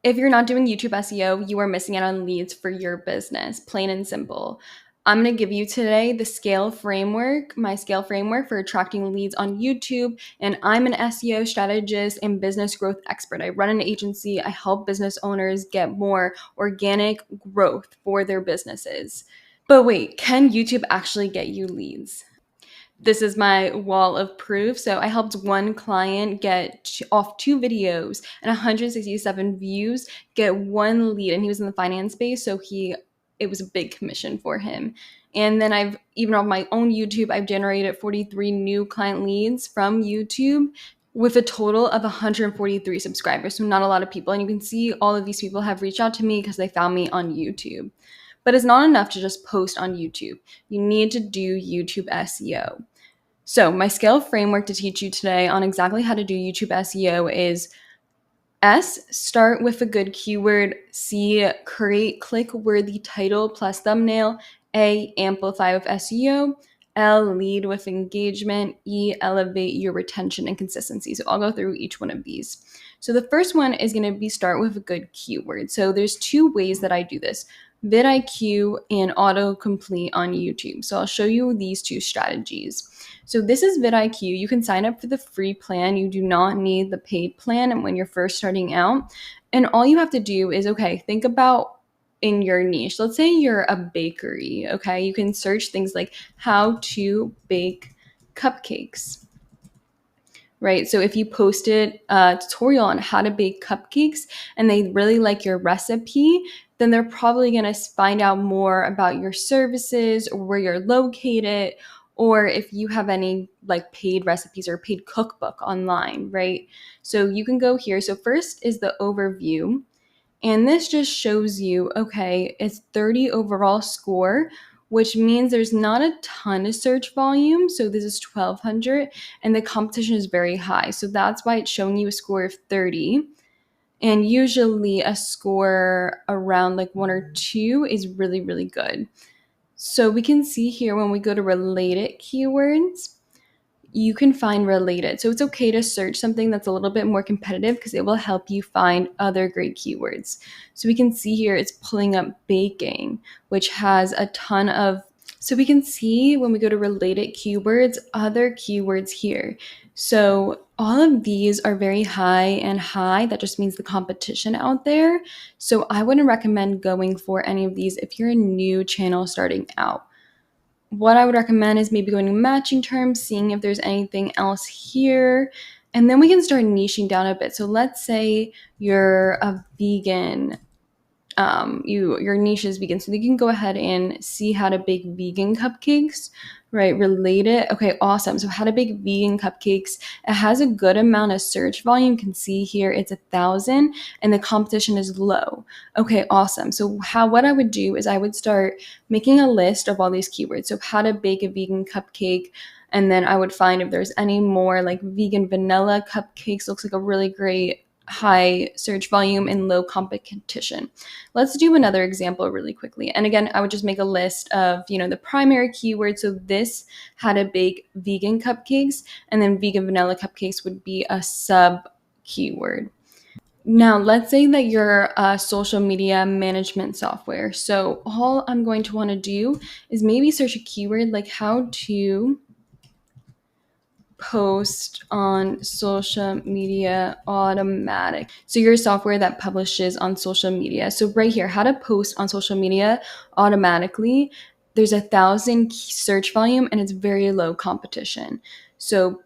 If you're not doing YouTube SEO, you are missing out on leads for your business, plain and simple. I'm going to give you today the scale framework, my scale framework for attracting leads on YouTube. And I'm an SEO strategist and business growth expert. I run an agency. I help business owners get more organic growth for their businesses. But wait, can YouTube actually get you leads? This is my wall of proof. So I helped one client get off 2 videos and 167 views, get 1 lead, and he was in the finance space. So it was a big commission for him. And then I've, even on my own YouTube, I've generated 43 new client leads from YouTube with a total of 143 subscribers. So not a lot of people. And you can see all of these people have reached out to me because they found me on YouTube. But it's not enough to just post on YouTube. You need to do YouTube SEO. So my scale framework to teach you today on exactly how to do YouTube SEO is S, start with a good keyword. C, create click-worthy title plus thumbnail. A, amplify with SEO. L, lead with engagement. E, elevate your retention and consistency. So I'll go through each one of these. So the first one is going to be start with a good keyword. So there's 2 ways that I do this: VidIQ and autocomplete on YouTube. So I'll show you these 2 strategies. So this is VidIQ. You can sign up for the free plan. You do not need the paid plan when you're first starting out. And all you have to do is, think about in your niche. Let's say you're a bakery, okay? You can search things like how to bake cupcakes, right? So if you posted a tutorial on how to bake cupcakes and they really like your recipe, then they're probably going to find out more about your services or where you're located, or if you have any like paid recipes or paid cookbook online, right? So you can go here. So first is the overview. And this just shows you, it's 30 overall score, which means there's not a ton of search volume. So this is 1200 and the competition is very high. So that's why it's showing you a score of 30. And usually a score around like 1 or 2 is really, really good. So we can see here when we go to related keywords, you can find related. So it's okay to search something that's a little bit more competitive because it will help you find other great keywords. So we can see here it's pulling up baking, which has a ton of, so we can see when we go to related keywords, other keywords here. So all of these are very high and high. That just means the competition out there. So I wouldn't recommend going for any of these if you're a new channel starting out. What I would recommend is maybe going to matching terms, seeing if there's anything else here, and then we can start niching down a bit. So let's say you're a vegan, your niche is vegan, so you can go ahead and see how to bake vegan cupcakes, right? Related. Okay, awesome. So how to bake vegan cupcakes. It has a good amount of search volume. You can see here it's 1,000 and the competition is low. Okay, awesome. So what I would do is I would start making a list of all these keywords. So how to bake a vegan cupcake. And then I would find if there's any more like vegan vanilla cupcakes. Looks like a really great high search volume and low competition. Let's do another example really quickly. And again, I would just make a list of, the primary keywords. So this, how to bake vegan cupcakes, and then vegan vanilla cupcakes would be a sub keyword. Now, let's say that you're a social media management software. So all I'm going to want to do is maybe search a keyword like how to post on social media automatic. So you're a software that publishes on social media. So right here, how to post on social media automatically. There's 1,000 search volume and it's very low competition. So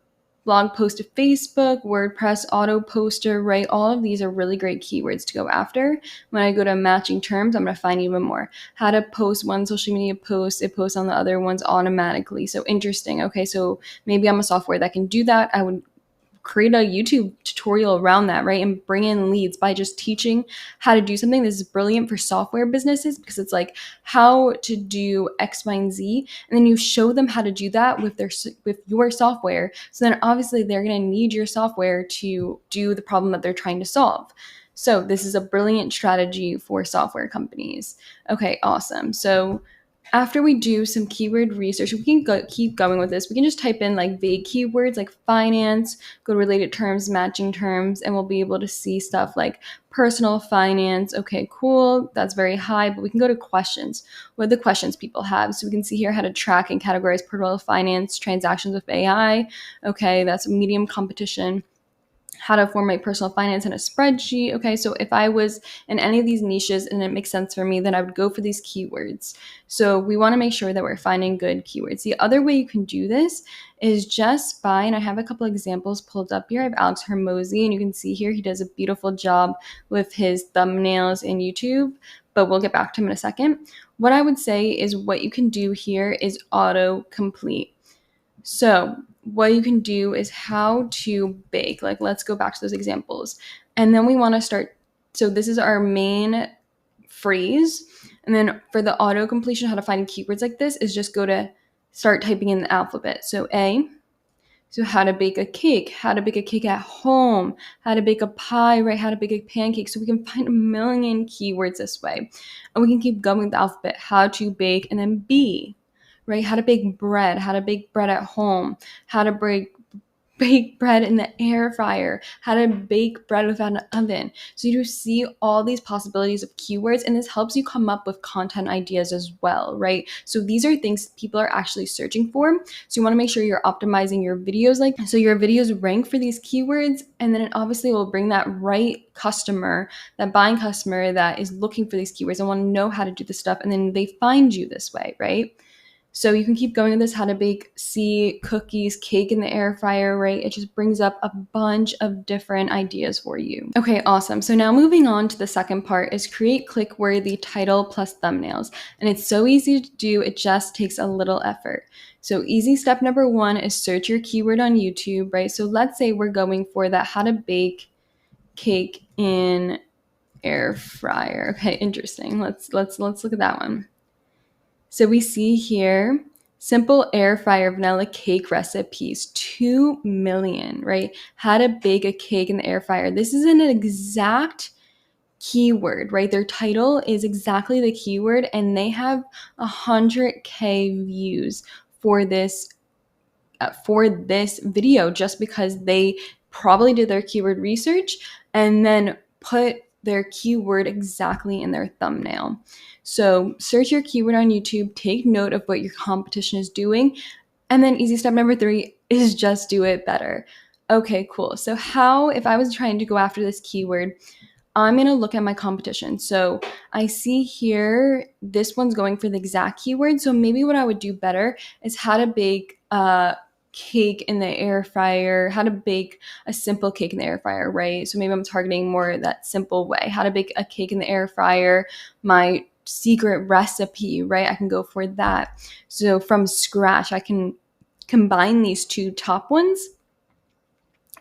blog post to Facebook, WordPress, auto poster, right? All of these are really great keywords to go after. When I go to matching terms, I'm going to find even more. How to post one social media post, it posts on the other ones automatically. So interesting. Okay, so maybe I'm a software that can do that. I would create a YouTube tutorial around that, right? And bring in leads by just teaching how to do something. This is brilliant for software businesses because it's like how to do X, Y, and Z. And then you show them how to do that with your software. So then obviously they're going to need your software to do the problem that they're trying to solve. So this is a brilliant strategy for software companies. Okay, awesome. So After we do some keyword research, we can keep going with this. We can just type in like vague keywords like finance, go to related terms, matching terms, and we'll be able to see stuff like personal finance. Okay, cool. That's very high, but we can go to questions. What are the questions people have? So we can see here how to track and categorize personal finance transactions with AI. Okay, that's medium competition. How to form my personal finance in a spreadsheet. Okay, so if I was in any of these niches and it makes sense for me, then I would go for these keywords. So we want to make sure that we're finding good keywords. The other way you can do this is just by, and I have a couple examples pulled up here. I have Alex Hermosi, and you can see here he does a beautiful job with his thumbnails in YouTube, but we'll get back to him in a second. What I would say is what you can do here is autocomplete. So what you can do is how to bake. Like, let's go back to those examples. And then we want to start. So this is our main phrase. And then for the auto completion, how to find keywords like this is just go to start typing in the alphabet. So A, so how to bake a cake at home, how to bake a pie, right? How to bake a pancake. So we can find a million keywords this way. And we can keep going with the alphabet, how to bake, and then B, right? How to bake bread at home, how to bake bread in the air fryer, how to bake bread without an oven. So you see all these possibilities of keywords, and this helps you come up with content ideas as well, right? So these are things people are actually searching for. So you want to make sure you're optimizing your videos so your videos rank for these keywords, and then it obviously will bring that right customer, that buying customer that is looking for these keywords and want to know how to do this stuff, and then they find you this way, right? So you can keep going with this, how to bake cookies, cake in the air fryer, right? It just brings up a bunch of different ideas for you. Okay, awesome. So now moving on to the second part is create click-worthy title plus thumbnails. And it's so easy to do, it just takes a little effort. So easy step number one is search your keyword on YouTube, right? So let's say we're going for that how to bake cake in air fryer. Okay, interesting. Let's look at that one. So we see here, simple air fryer vanilla cake recipes, 2 million, right? How to bake a cake in the air fryer. This is an exact keyword, right? Their title is exactly the keyword, and they have 100K views for this video just because they probably did their keyword research and then put their keyword exactly in their thumbnail. So search your keyword on YouTube, take note of what your competition is doing, and then easy step number 3 is just do it better. Okay, cool. So if I was trying to go after this keyword, I'm going to look at my competition. So I see here, this one's going for the exact keyword. So maybe what I would do better is how to bake cake in the air fryer, how to bake a simple cake in the air fryer, right? So maybe I'm targeting more that simple way, how to bake a cake in the air fryer, my secret recipe, right? I can go for that. So from scratch, I can combine these two top ones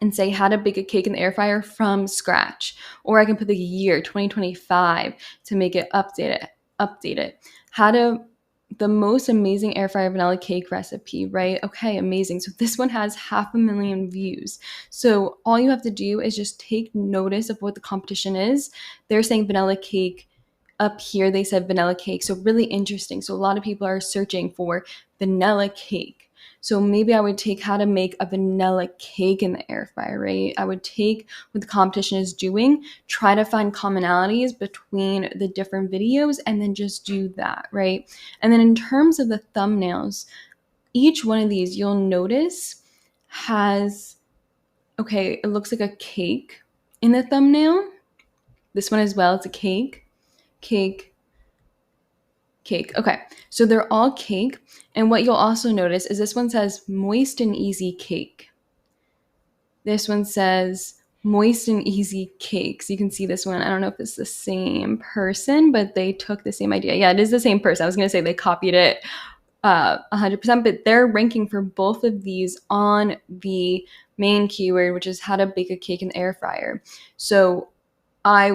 and say how to bake a cake in the air fryer from scratch. Or I can put the year 2025 to make it update it. The most amazing air fryer vanilla cake recipe, right? Okay, amazing. So this one has 500,000 views. So all you have to do is just take notice of what the competition is. They're saying vanilla cake. Up here, they said vanilla cake. So really interesting. So a lot of people are searching for vanilla cake. So maybe I would take how to make a vanilla cake in the air fryer, right? I would take what the competition is doing, try to find commonalities between the different videos, and then just do that, right? And then in terms of the thumbnails, each one of these you'll notice has, okay, it looks like a cake in the thumbnail. This one as well, it's a cake. Okay, so they're all cake. And what you'll also notice is this one says moist and easy cake. This one says moist and easy cake. So you can see this one. I don't know if it's the same person, but they took the same idea. Yeah, it is the same person. I was going to say they copied it 100%, but they're ranking for both of these on the main keyword, which is how to bake a cake in the air fryer. So what I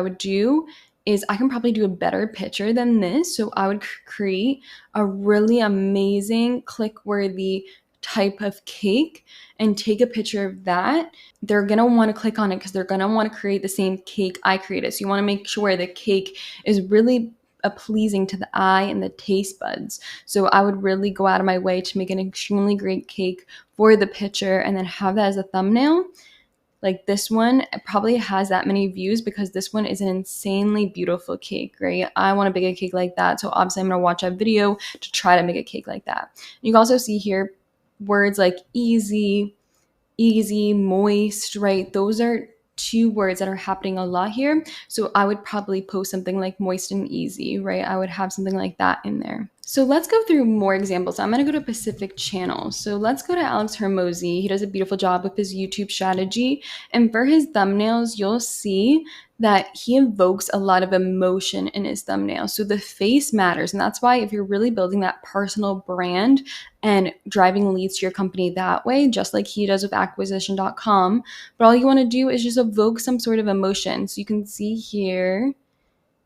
would do is I can probably do a better picture than this. So I would create a really amazing click-worthy type of cake and take a picture of that. They're going to want to click on it because they're going to want to create the same cake I created. So you want to make sure the cake is really pleasing to the eye and the taste buds. So I would really go out of my way to make an extremely great cake for the picture and then have that as a thumbnail. Like this one probably has that many views because this one is an insanely beautiful cake, right? I want to bake a cake like that. So obviously I'm going to watch that video to try to make a cake like that. You can also see here words like easy, moist, right? Those are two words that are happening a lot here. So I would probably post something like moist and easy, right? I would have something like that in there. So let's go through more examples. I'm going to go to Pacific Channel. So let's go to Alex Hermosi. He does a beautiful job with his YouTube strategy. And for his thumbnails, you'll see that he evokes a lot of emotion in his thumbnail. So the face matters. And that's why if you're really building that personal brand and driving leads to your company that way, just like he does with acquisition.com, but all you want to do is just evoke some sort of emotion. So you can see here,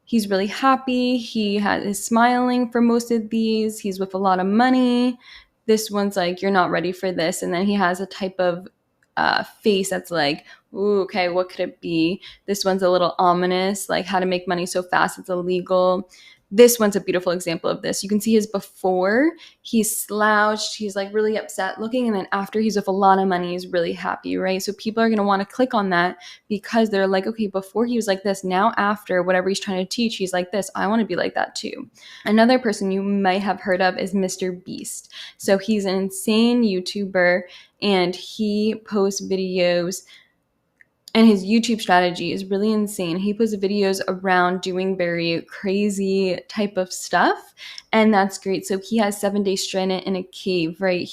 he's really happy. He is smiling for most of these. He's with a lot of money. This one's like, you're not ready for this. And then he has a type of face that's like, ooh, okay, what could it be? This one's a little ominous, like how to make money so fast it's illegal. This one's a beautiful example of this. You can see his before, he's slouched, he's like really upset looking, and then after he's with a lot of money, he's really happy, right? So people are going to want to click on that because they're like, okay, before he was like this, now after whatever he's trying to teach, he's like this. I want to be like that too. Another person you might have heard of is Mr. Beast. So he's an insane YouTuber and he posts videos, and his YouTube strategy is really insane. He posts videos around doing very crazy type of stuff, and that's great. So he has 7 days stranded in a cave, right?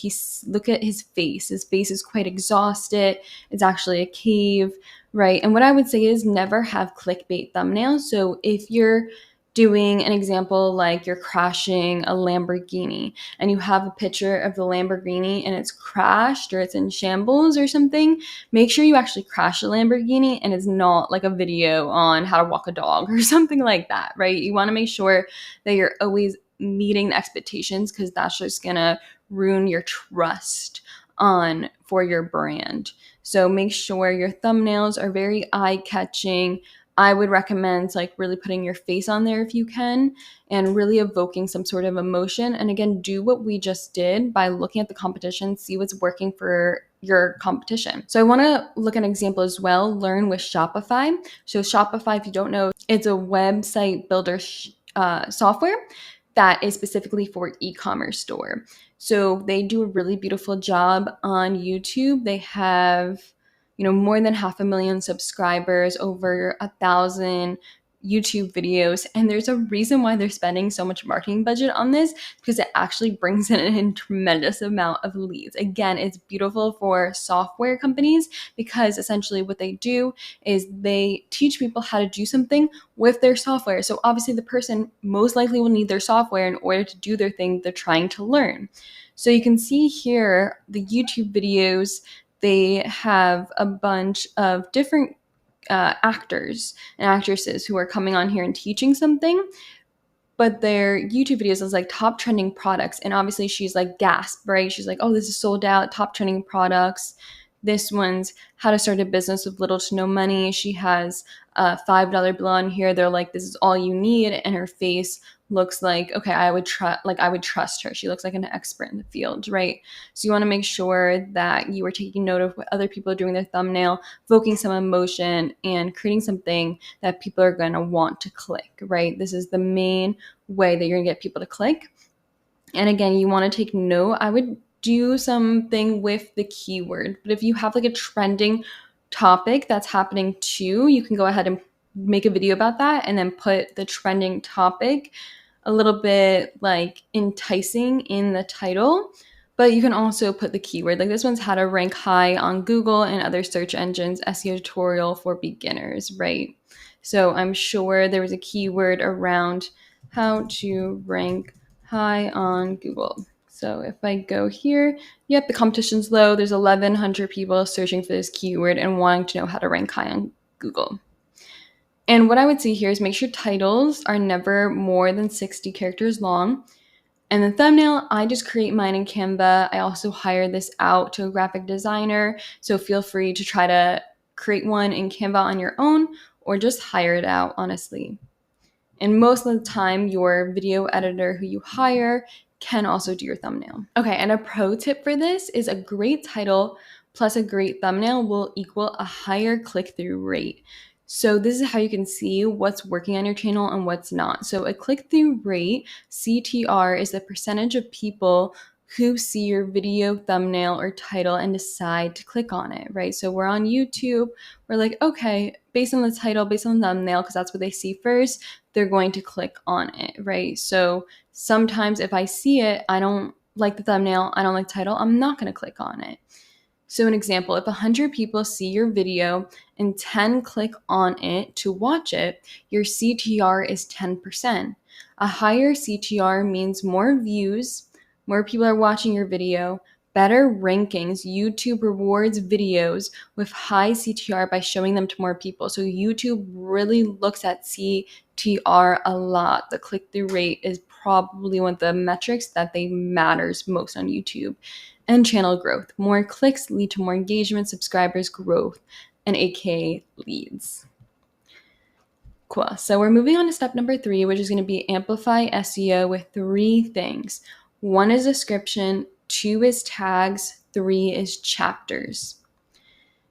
Look at his face. His face is quite exhausted. It's actually a cave, right? And what I would say is never have clickbait thumbnails. So if you're doing an example like you're crashing a Lamborghini and you have a picture of the Lamborghini and it's crashed or it's in shambles or something, make sure you actually crash a Lamborghini and it's not like a video on how to walk a dog or something like that, right? You want to make sure that you're always meeting the expectations because that's just going to ruin your trust for your brand. So make sure your thumbnails are very eye-catching. I would recommend like really putting your face on there if you can and really evoking some sort of emotion. And again, do what we just did by looking at the competition, see what's working for your competition. So I want to look at an example as well, learn with Shopify. So Shopify, if you don't know, it's a website builder software that is specifically for e-commerce store. So they do a really beautiful job on YouTube. They have more than 500,000 subscribers, over 1,000 YouTube videos. And there's a reason why they're spending so much marketing budget on this, because it actually brings in a tremendous amount of leads. Again, it's beautiful for software companies because essentially what they do is they teach people how to do something with their software. So obviously the person most likely will need their software in order to do their thing they're trying to learn. So you can see here the YouTube videos, they have a bunch of different actors and actresses who are coming on here and teaching something, but their YouTube videos is like top trending products. And obviously she's like gasp, right? She's like, oh, this is sold out, top trending products. This one's how to start a business with little to no money. She has a $5 bill on here. They're like, this is all you need. And her face looks like, okay, I would trust her. She looks like an expert in the field, right? So you want to make sure that you are taking note of what other people are doing their thumbnail, evoking some emotion, and creating something that people are going to want to click, right? This is the main way that you're going to get people to click. And again, you want to take note. I would do something with the keyword, but if you have like a trending topic that's happening too, you can go ahead and make a video about that and then put the trending topic a little bit like enticing in the title. But you can also put the keyword, like this one's how to rank high on Google and other search engines, SEO tutorial for beginners, right? So I'm sure there was a keyword around how to rank high on Google. So if I go here, yep, the competition's low. There's 1,100 people searching for this keyword and wanting to know how to rank high on Google. And what I would say here is make sure titles are never more than 60 characters long. And the thumbnail, I just create mine in Canva. I also hire this out to a graphic designer. So feel free to try to create one in Canva on your own or just hire it out, honestly. And most of the time, your video editor who you hire can also do your thumbnail. Okay, and a pro tip for this is a great title plus a great thumbnail will equal a higher click-through rate. So this is how you can see what's working on your channel and what's not. So a click-through rate, CTR, is the percentage of people who see your video thumbnail or title and decide to click on it, right? So we're on YouTube, we're like, okay, based on the title, based on the thumbnail, because that's what they see first, they're going to click on it, right? So sometimes if I see it, I don't like the thumbnail, I don't like the title, I'm not going to click on it. So an example, if 100 people see your video and 10 click on it to watch it, your CTR is 10%. A higher CTR means more views, more people are watching your video, better rankings. YouTube rewards videos with high CTR by showing them to more people. So YouTube really looks at CTR a lot. The click-through rate is probably one of the metrics that they matters most on YouTube. And channel growth. More clicks lead to more engagement, subscribers, growth, and aka leads. Cool. So we're moving on to step number 3, which is going to be amplify SEO with 3 things. 1 is description, 2 is tags, 3 is chapters.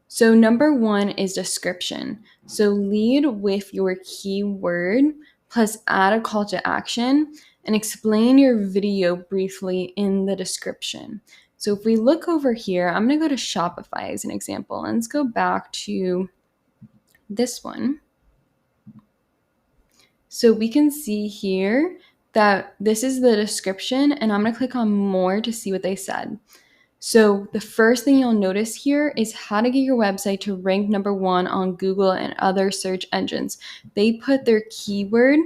So number 1 is description. So lead with your keyword plus add a call to action and explain your video briefly in the description. So if we look over here, I'm going to go to Shopify as an example. And let's go back to this one. So we can see here that this is the description, and I'm going to click on more to see what they said. So the first thing you'll notice here is how to get your website to rank number 1 on Google and other search engines. They put their keyword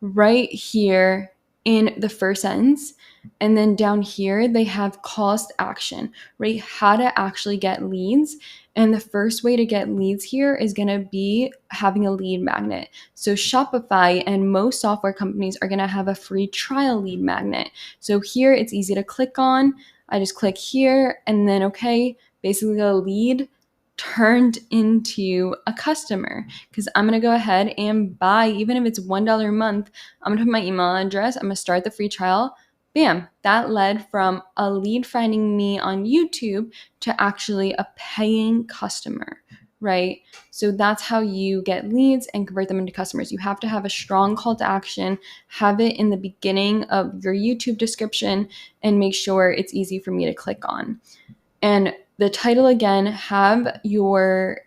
right here in the first sentence. And then down here, they have calls to action, right? How to actually get leads. And the first way to get leads here is going to be having a lead magnet. So Shopify and most software companies are going to have a free trial lead magnet. So here it's easy to click on. I just click here and then, okay, basically a lead turned into a customer because I'm going to go ahead and buy, even if it's $1 a month, I'm going to put my email address, I'm going to start the free trial. Bam, that led from a lead finding me on YouTube to actually a paying customer, right? So that's how you get leads and convert them into customers. You have to have a strong call to action, have it in the beginning of your YouTube description, and make sure it's easy for me to click on. And the title, again, have your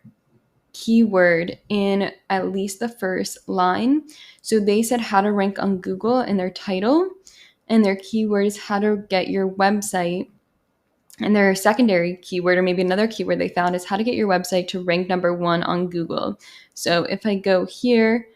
keyword in at least the first line. So they said how to rank on Google in their title, and their keyword is how to get your website. And their secondary keyword, or maybe another keyword they found, is how to get your website to rank number 1 on Google. So if I go here,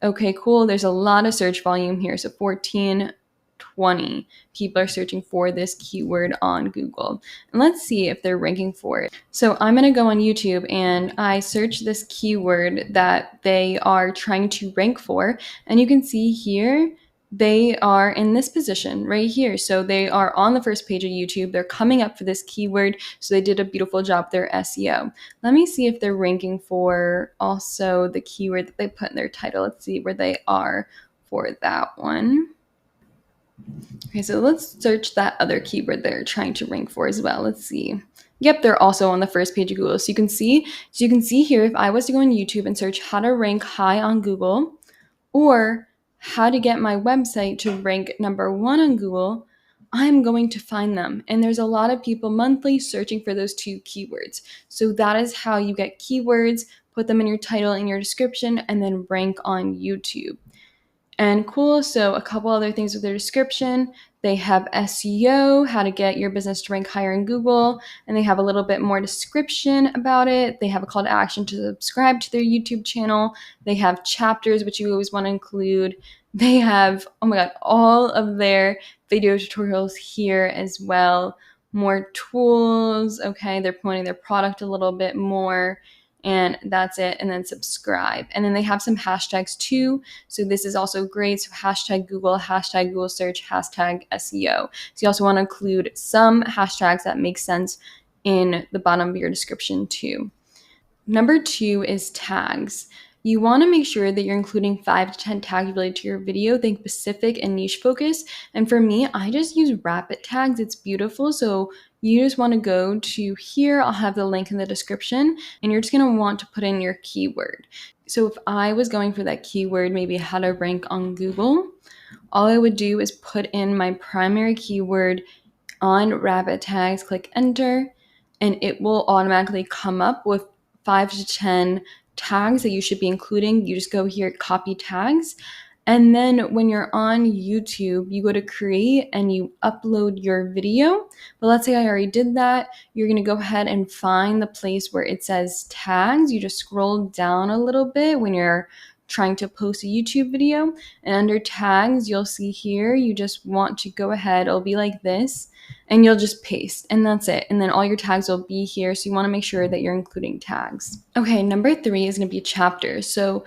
okay, cool, there's a lot of search volume here. So 1420 people are searching for this keyword on Google. And let's see if they're ranking for it. So I'm going to go on YouTube and I search this keyword that they are trying to rank for. And you can see here, they are in this position right here. So they are on the first page of YouTube. They're coming up for this keyword. So they did a beautiful job with their SEO. Let me see if they're ranking for also the keyword that they put in their title. Let's see where they are for that one. Okay, so let's search that other keyword they're trying to rank for as well. Let's see. Yep, they're also on the first page of Google. So you can see here, if I was to go on YouTube and search how to rank high on Google or how to get my website to rank number 1 on Google, I'm going to find them. And there's a lot of people monthly searching for those 2 keywords. So that is how you get keywords, put them in your title, in your description, and then rank on YouTube. And cool, so a couple other things with their description. They have SEO, how to get your business to rank higher in Google, and they have a little bit more description about it. They have a call to action to subscribe to their YouTube channel. They have chapters, which you always want to include. They have, oh my God, all of their video tutorials here as well. More tools, okay, they're promoting their product a little bit more. And that's it. And then subscribe. And then they have some hashtags too. So this is also great. So hashtag Google search, hashtag SEO. So you also want to include some hashtags that make sense in the bottom of your description too. Number 2 is tags. you want to make sure that you're including 5 to 10 tags related to your video. Think specific and niche focus. And for me, I just use rapid tags. It's beautiful. So you just want to go to here. I'll have the link in the description, and you're just going to want to put in your keyword. So if I was going for that keyword, maybe how to rank on Google, all I would do is put in my primary keyword on rapid tags, click enter, and it will automatically come up with 5 to 10 tags that you should be including. You just go here, copy tags. And then when you're on YouTube, you go to create and you upload your video. But let's say I already did that. You're going to go ahead and find the place where it says tags. You just scroll down a little bit when you're trying to post a YouTube video. And under tags, you'll see here, you just want to go ahead. It'll be like this. And you'll just paste, and that's it. And then all your tags will be here. So you want to make sure that you're including tags. Okay, number 3 is going to be chapters. So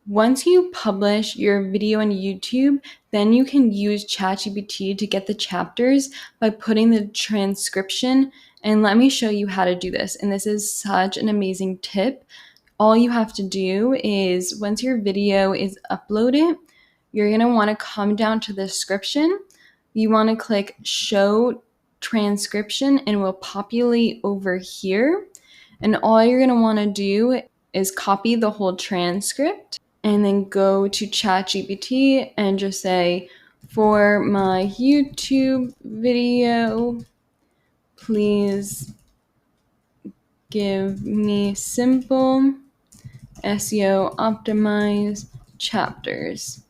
once you publish your video on YouTube, then you can use ChatGPT to get the chapters by putting the transcription. And let me show you how to do this. And this is such an amazing tip. All you have to do is once your video is uploaded, you're going to want to come down to the description. You want to click show transcription, and it will populate over here. And all you're going to want to do is copy the whole transcript and then go to ChatGPT and just say, for my YouTube video, please give me simple SEO optimized chapters.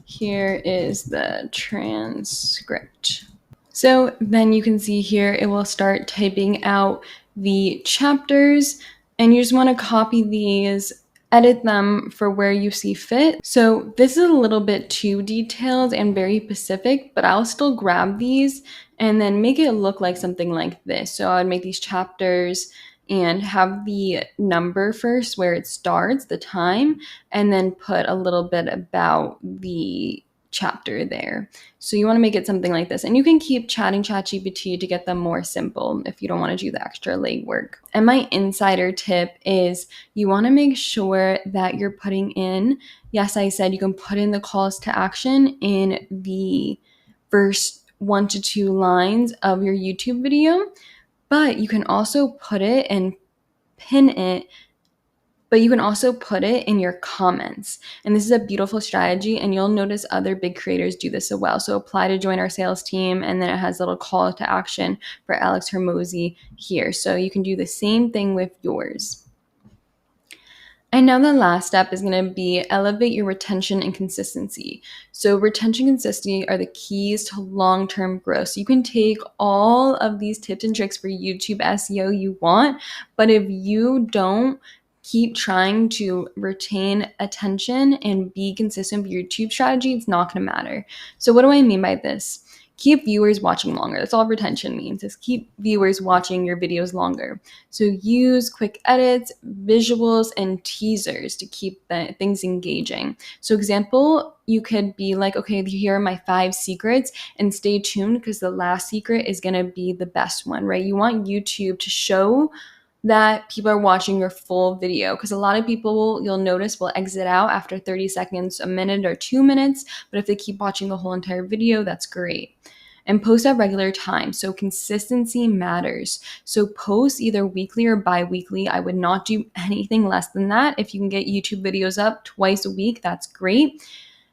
Here is the transcript. So then you can see here, it will start typing out the chapters, and you just want to copy these, edit them for where you see fit. So this is a little bit too detailed and very specific, but I'll still grab these and then make it look like something like this. So I would make these chapters and have the number first where it starts, the time, and then put a little bit about the chapter there. So you want to make it something like this. And you can keep chatting ChatGPT to get them more simple if you don't want to do the extra legwork. And my insider tip is you want to make sure that you're putting in, yes, I said you can put in the calls to action in the first 1 to 2 lines of your YouTube video, but you can also put it and pin it, but you can also put it in your comments. And this is a beautiful strategy, and you'll notice other big creators do this as well. So apply to join our sales team, and then it has a little call to action for Alex Hermosi here. So you can do the same thing with yours. And now the last step is going to be elevate your retention and consistency. So retention and consistency are the keys to long-term growth. So you can take all of these tips and tricks for YouTube SEO you want, but if you don't keep trying to retain attention and be consistent with your YouTube strategy, it's not going to matter. So what do I mean by this? Keep viewers watching longer. That's all retention means, is keep viewers watching your videos longer. So use quick edits, visuals, and teasers to keep things engaging. So example, you could be like, okay, here are my 5 secrets, and stay tuned because the last secret is going to be the best one, right? You want YouTube to show that people are watching your full video, because a lot of people, you'll notice, will exit out after 30 seconds, a minute, or 2 minutes. But if they keep watching the whole entire video, that's great. And post at regular times. So consistency matters. So post either weekly or bi-weekly. I would not do anything less than that. If you can get YouTube videos up twice a week, that's great.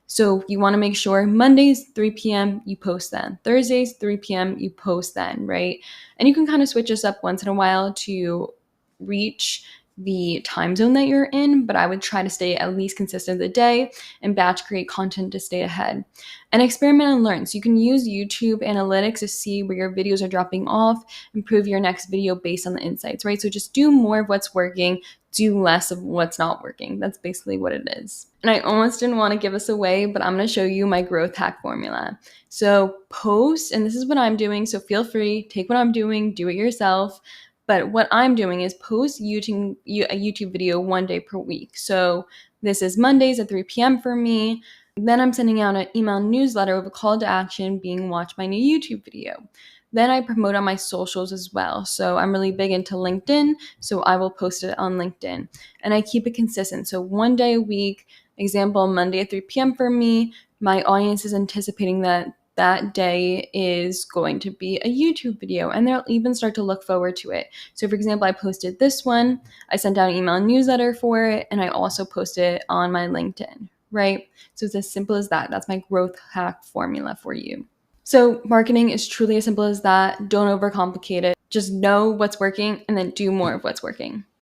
So you want to make sure Mondays, 3 p.m., you post then. Thursdays, 3 p.m., you post then, right? And you can kind of switch this up once in a while to reach the time zone that you're in, but I would try to stay at least consistent of the day and batch create content to stay ahead. And experiment and learn. So you can use YouTube analytics to see where your videos are dropping off, improve your next video based on the insights, right? So just do more of what's working, do less of what's not working. That's basically what it is. And I almost didn't want to give this away, but I'm going to show you my growth hack formula. So post, and this is what I'm doing, so feel free, take what I'm doing, do it yourself. But what I'm doing is post a YouTube video 1 day per week. So this is Mondays at 3 p.m. for me. Then I'm sending out an email newsletter with a call to action being watch my new YouTube video. Then I promote on my socials as well. So I'm really big into LinkedIn, so I will post it on LinkedIn. And I keep it consistent. So one day a week, example, Monday at 3 p.m. for me, my audience is anticipating that that day is going to be a YouTube video, and they'll even start to look forward to it. So for example, I posted this one, I sent out an email newsletter for it, and I also posted it on my LinkedIn, right? So it's as simple as that. That's my growth hack formula for you. So marketing is truly as simple as that. Don't overcomplicate it. Just know what's working and then do more of what's working.